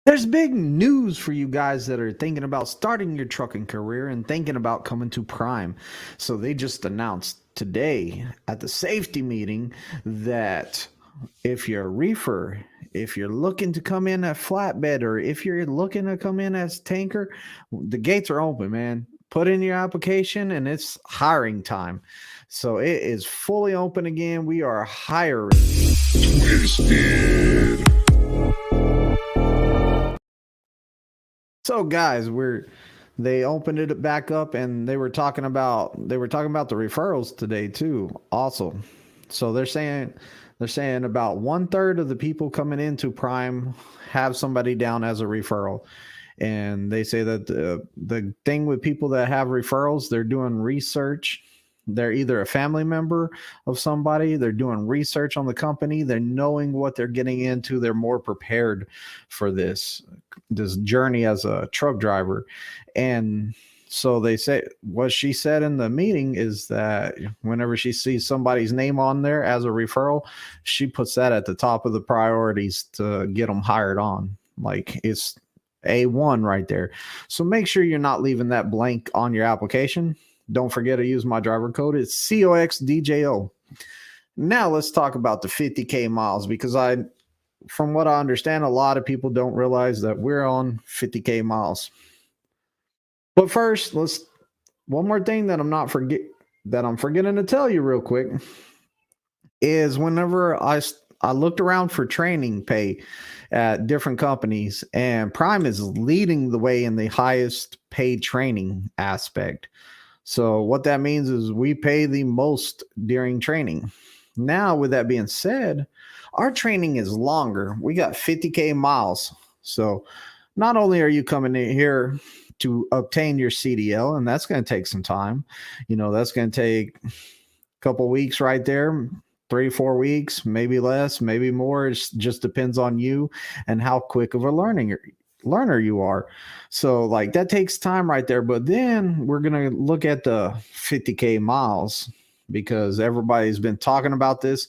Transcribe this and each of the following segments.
There's big news for you guys that are thinking about starting your trucking career and thinking about coming to Prime. So they just announced today at the safety meeting that if you're a reefer, if you're looking to come in at flatbed, or if you're looking to come in as tanker, the gates are open, man. Put in your application and it's hiring time. So it is fully open again. We are hiring. Twisted. So guys, they opened it back up and they were talking about the referrals today too. Also, so they're saying about 1/3 of the people coming into Prime have somebody down as a referral. And they say that the thing with people that have referrals, they're doing research. They're either a family member of somebody, they're doing research on the company, they're knowing what they're getting into, they're more prepared for this journey as a truck driver. And so they say what she said in the meeting is that whenever she sees somebody's name on there as a referral, she puts that at the top of the priorities to get them hired on. Like it's A1 right there. So make sure you're not leaving that blank on your application. Don't forget to use my driver code. It's COXDJO. Now let's talk about the 50K miles, because from what I understand, a lot of people don't realize that we're on 50K miles. But first, one more thing that I'm forgetting to tell you real quick is whenever I looked around for training pay at different companies, and Prime is leading the way in the highest paid training aspect. So what that means is we pay the most during training. Now, with that being said, our training is longer. We got 50K miles. So not only are you coming in here to obtain your CDL, and that's going to take some time, that's going to take a couple weeks right there, 3-4 weeks, maybe less, maybe more. It just depends on you and how quick of a learner you are. So like that takes time right there. But then we're going to look at the 50K miles, because everybody's been talking about this.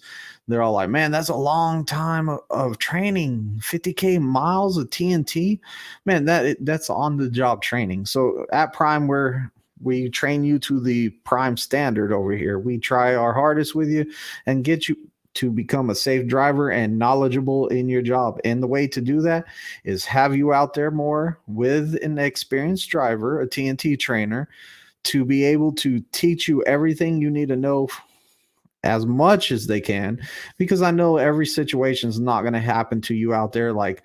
They're all like, man, that's a long time of training. 50K miles of TNT, man, that's on the job training. So at Prime, we train you to the Prime standard over here. We try our hardest with you and get you to become a safe driver and knowledgeable in your job. And the way to do that is have you out there more with an experienced driver, a TNT trainer, to be able to teach you everything you need to know as much as they can, because I know every situation is not going to happen to you out there. Like,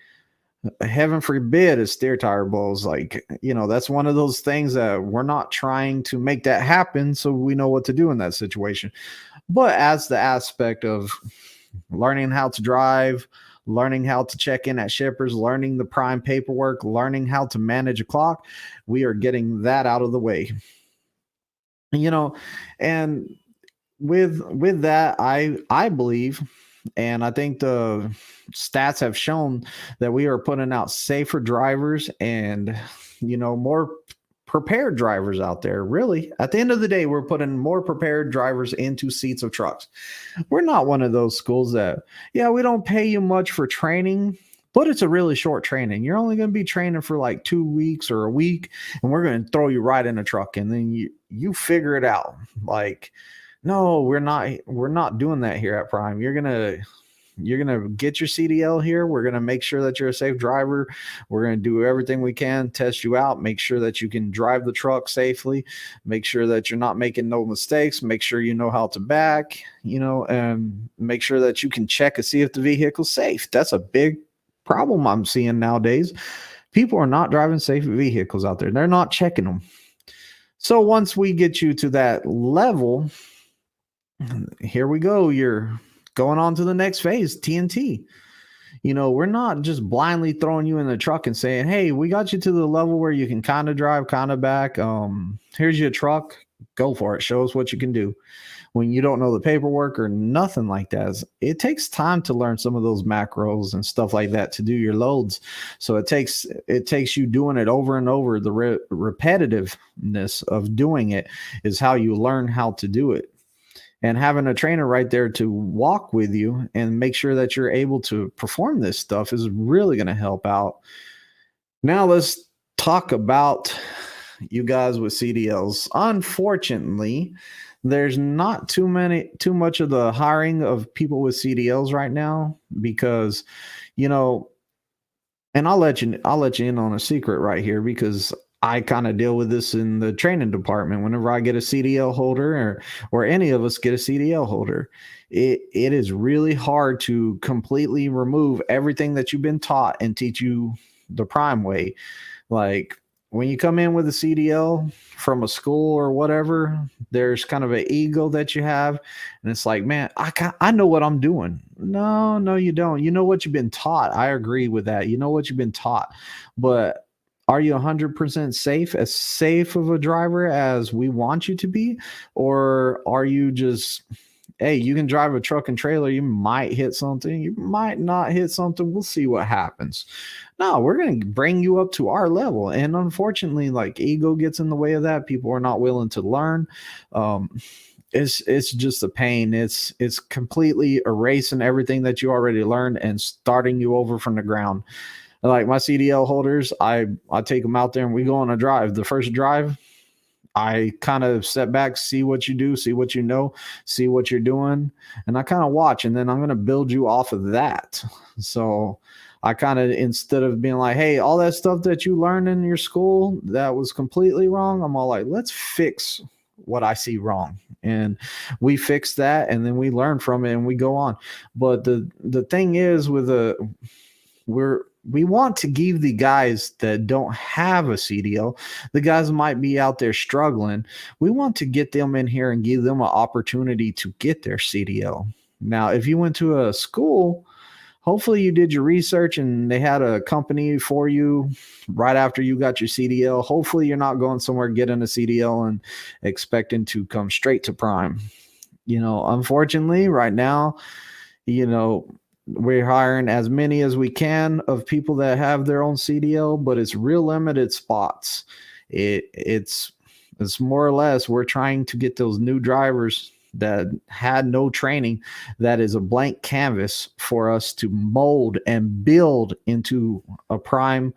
heaven forbid a steer tire blows. Like, that's one of those things that we're not trying to make that happen, so we know what to do in that situation. But as the aspect of learning how to drive, learning how to check in at shippers, learning the Prime paperwork, learning how to manage a clock, we are getting that out of the way. And with that, I believe, and I think the stats have shown that we are putting out safer drivers and more prepared drivers out there. Really, at the end of the day, we're putting more prepared drivers into seats of trucks. We're not one of those schools that, yeah, we don't pay you much for training, but it's a really short training. You're only going to be training for like 2 weeks or a week, and we're going to throw you right in a truck, and then you figure it out. Like, no, we're not doing that here at Prime. You're gonna get your CDL here. We're gonna make sure that you're a safe driver. We're gonna do everything we can, test you out, make sure that you can drive the truck safely, make sure that you're not making no mistakes, make sure you know how to back, and make sure that you can check and see if the vehicle's safe. That's a big problem I'm seeing nowadays. People are not driving safe vehicles out there. They're not checking them. So once we get you to that level, here we go. You're going on to the next phase, TNT. We're not just blindly throwing you in the truck and saying, hey, we got you to the level where you can kind of drive, kind of back. Here's your truck. Go for it. Show us what you can do. When you don't know the paperwork or nothing like that, it takes time to learn some of those macros and stuff like that to do your loads. So it takes you doing it over and over. The repetitiveness of doing it is how you learn how to do it. And having a trainer right there to walk with you and make sure that you're able to perform this stuff is really going to help out. Now let's talk about you guys with CDLs. Unfortunately, there's not too much of the hiring of people with CDLs right now because, you know, and I'll let you in on a secret right here because I kind of deal with this in the training department. Whenever I get a CDL holder or any of us get a CDL holder, it is really hard to completely remove everything that you've been taught and teach you the prime way. Like when you come in with a CDL from a school or whatever, there's kind of an ego that you have, and it's like, man, I know what I'm doing. No, no, you don't. You know what you've been taught. I agree with that. You know what you've been taught, but are you 100% safe, as safe of a driver as we want you to be, or are you just, hey, you can drive a truck and trailer, you might hit something, you might not hit something, we'll see what happens. No, we're going to bring you up to our level. And unfortunately, like, ego gets in the way of that. People are not willing to learn. um it's just a pain. It's completely erasing everything that you already learned and starting you over from the ground. Like my CDL holders, I take them out there and we go on a drive. The first drive, I kind of step back, see what you do, see what you know, see what you're doing, and I kind of watch, and then I'm going to build you off of that. So I kind of, instead of being like, hey, all that stuff that you learned in your school that was completely wrong, I'm all like, let's fix what I see wrong. And we fix that, and then we learn from it and we go on. But the thing is with we want to give the guys that don't have a CDL, the guys might be out there struggling. We want to get them in here and give them an opportunity to get their CDL. Now, if you went to a school, hopefully you did your research and they had a company for you right after you got your CDL. Hopefully you're not going somewhere getting a CDL and expecting to come straight to prime. Unfortunately, right now, you know, we're hiring as many as we can of people that have their own CDL, but it's real limited spots. It's more or less we're trying to get those new drivers that had no training. That is a blank canvas for us to mold and build into a prime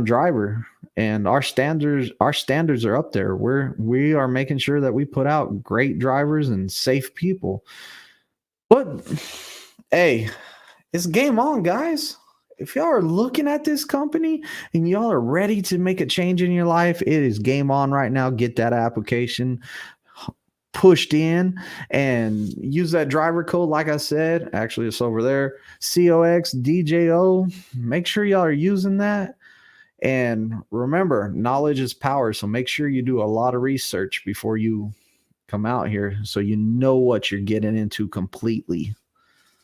driver. And our standards are up there. We are making sure that we put out great drivers and safe people. But hey, it's game on, guys. If y'all are looking at this company and y'all are ready to make a change in your life, it is game on right now. Get that application pushed in and use that driver code. Like I said, actually, it's over there, COXDJO. Make sure y'all are using that. And remember, knowledge is power. So make sure you do a lot of research before you come out here so you know what you're getting into completely.